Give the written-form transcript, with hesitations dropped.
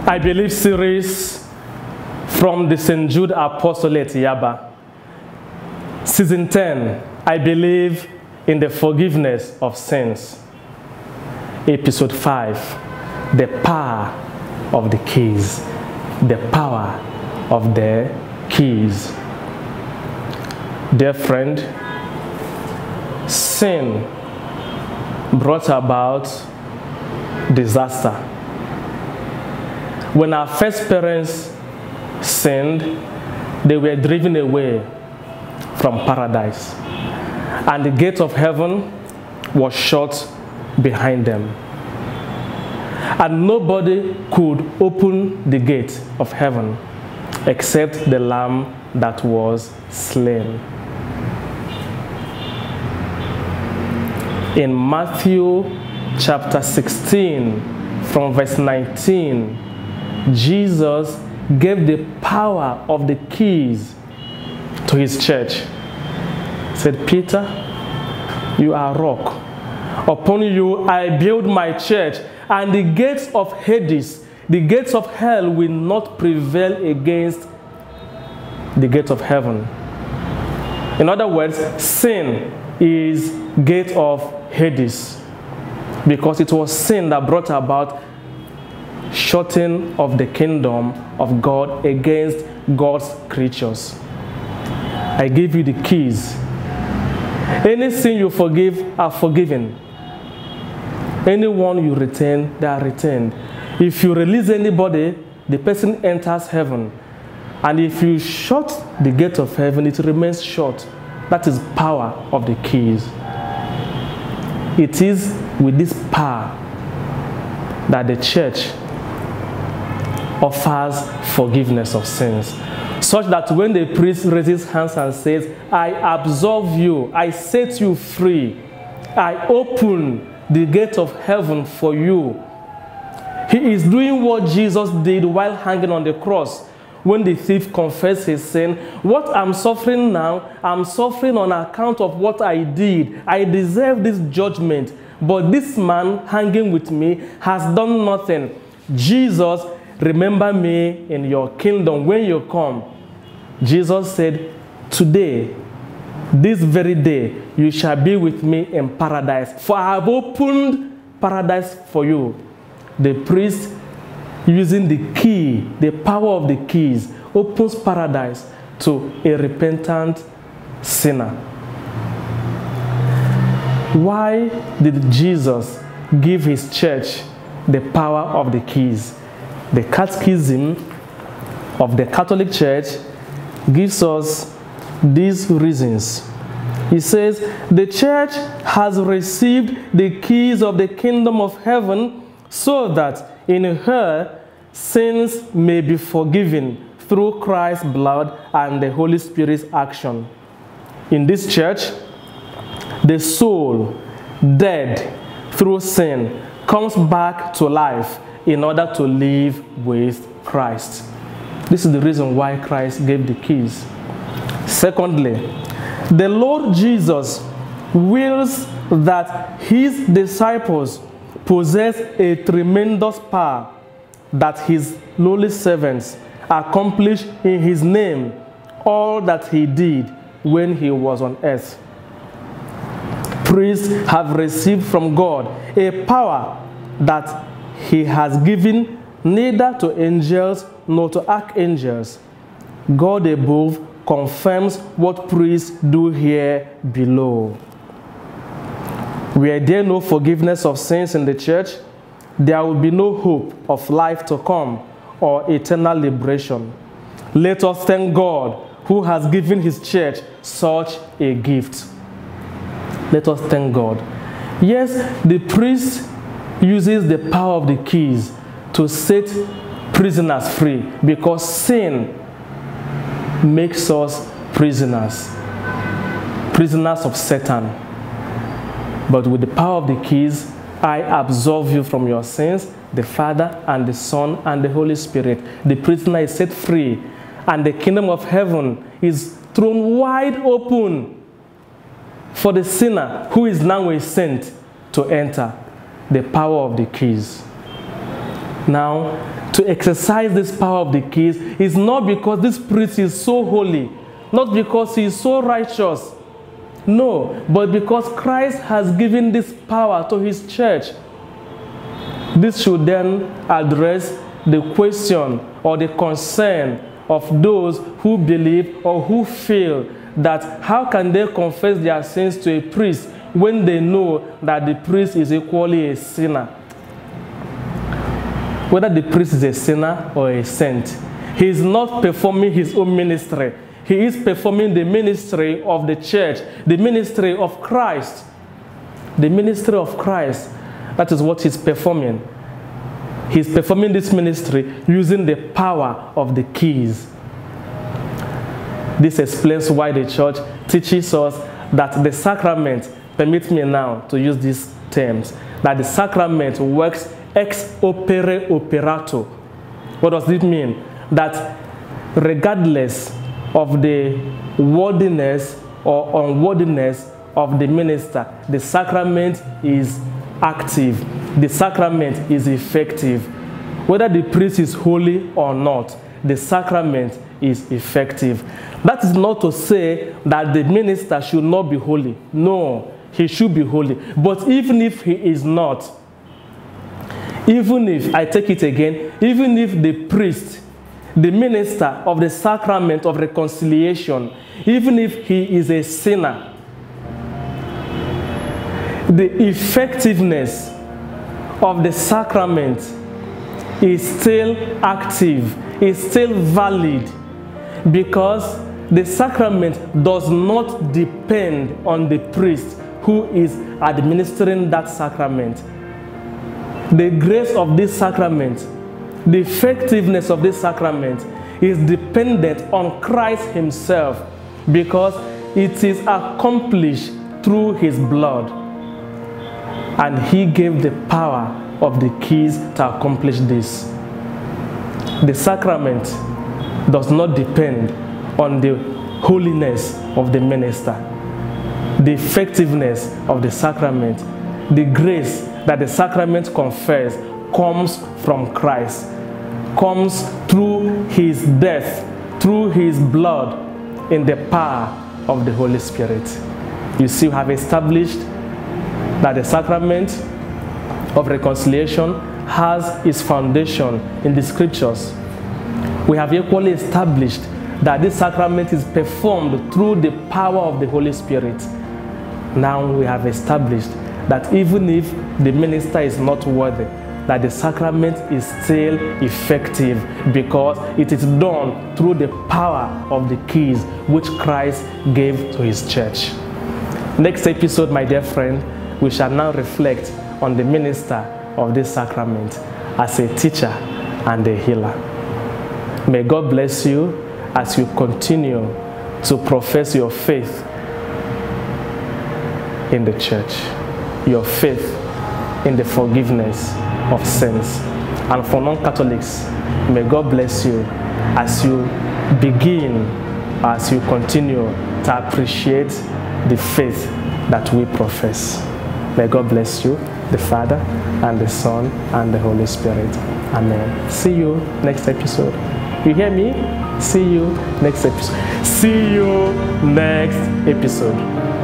I Believe series from the St. Jude Apostolate, Yaba. Season 10, I Believe in the Forgiveness of Sins. Episode 5, The Power of the Keys. The Power of the Keys. Dear friend, sin brought about disaster. When our first parents sinned, they were driven away from paradise, and the gate of heaven was shut behind them. And nobody could open the gate of heaven except the Lamb that was slain. In Matthew chapter 16, from verse 19, Jesus gave the power of the keys to his church. He said, Peter, you are a rock. Upon you I build my church, and the gates of Hades, the gates of hell, will not prevail against the gate of heaven. In other words, sin is gate of Hades, because it was sin that brought about shutting of the kingdom of God against God's creatures. I give you the keys. Any sin you forgive are forgiven. Anyone you retain, they are retained. If you release anybody, the person enters heaven. And if you shut the gate of heaven, it remains shut. That is power of the keys. It is with this power that the church offers forgiveness of sins, such that when the priest raises hands and says, I absolve you, I set you free, I open the gate of heaven for you, he is doing what Jesus did while hanging on the cross. When the thief confessed his sin, what I'm suffering now, I'm suffering on account of what I did. I deserve this judgment, but this man hanging with me has done nothing. Jesus, remember me in your kingdom when you come. Jesus said, today, this very day, you shall be with me in paradise, for I have opened paradise for you. The priest, using the key, the power of the keys, opens paradise to a repentant sinner. Why did Jesus give his church the power of the keys? The Catechism of the Catholic Church gives us these reasons. It says, the church has received the keys of the kingdom of heaven so that in her sins may be forgiven through Christ's blood and the Holy Spirit's action. In this church, the soul, dead through sin, comes back to life in order to live with Christ. This is the reason why Christ gave the keys. Secondly, the Lord Jesus wills that his disciples possess a tremendous power that his lowly servants accomplished in his name all that he did when he was on earth. Priests have received from God a power that he has given neither to angels nor to archangels. God above confirms what priests do here below. Were there no forgiveness of sins in the church, there will be no hope of life to come or eternal liberation. Let us thank God who has given his church such a gift. Let us thank God. Yes, the priest uses the power of the keys to set prisoners free, because sin makes us prisoners of Satan. But with the power of the keys, I absolve you from your sins, the Father and the Son and the Holy Spirit. The prisoner is set free, and the kingdom of heaven is thrown wide open for the sinner who is now a saint to enter. The power of the keys. Now, to exercise this power of the keys is not because this priest is so holy, not because he is so righteous. No, but because Christ has given this power to his church. This should then address the question or the concern of those who believe or who feel that how can they confess their sins to a priest when they know that the priest is equally a sinner? Whether the priest is a sinner or a saint, he is not performing his own ministry. He is performing the ministry of the church, the ministry of Christ. The ministry of Christ, that is what he's performing. He's performing this ministry using the power of the keys. This explains why the church teaches us that the sacrament, permit me now to use these terms, that the sacrament works ex opere operato. What does it mean? That regardless of the worthiness or unworthiness of the minister, the sacrament is active. The sacrament is effective. Whether the priest is holy or not, the sacrament is effective. That is not to say that the minister should not be holy. No, he should be holy. But even if he is not, even if, I take it again, even if the priest, the minister of the sacrament of reconciliation, even if he is a sinner, the effectiveness of the sacrament is still active, is still valid, because the sacrament does not depend on the priest who is administering that sacrament. The grace of this sacrament, the effectiveness of this sacrament is dependent on Christ himself, because it is accomplished through his blood. And he gave the power of the keys to accomplish this. The sacrament does not depend on the holiness of the minister. The effectiveness of the sacrament, the grace that the sacrament confers, comes from Christ, comes through his death, through his blood, in the power of the Holy Spirit. You see, we have established that the sacrament of reconciliation has its foundation in the scriptures. We have equally established that this sacrament is performed through the power of the Holy Spirit. Now we have established that even if the minister is not worthy, that the sacrament is still effective because it is done through the power of the keys which Christ gave to his church. Next episode, my dear friend, we shall now reflect on the minister of this sacrament as a teacher and a healer. May God bless you as you continue to profess your faith in the church, your faith in the forgiveness of sins. And for non-Catholics, may God bless you as you begin, as you continue to appreciate the faith that we profess. May God bless you, the Father, and the Son, and the Holy Spirit. Amen. See you next episode. You hear me? See you next episode. See you next episode.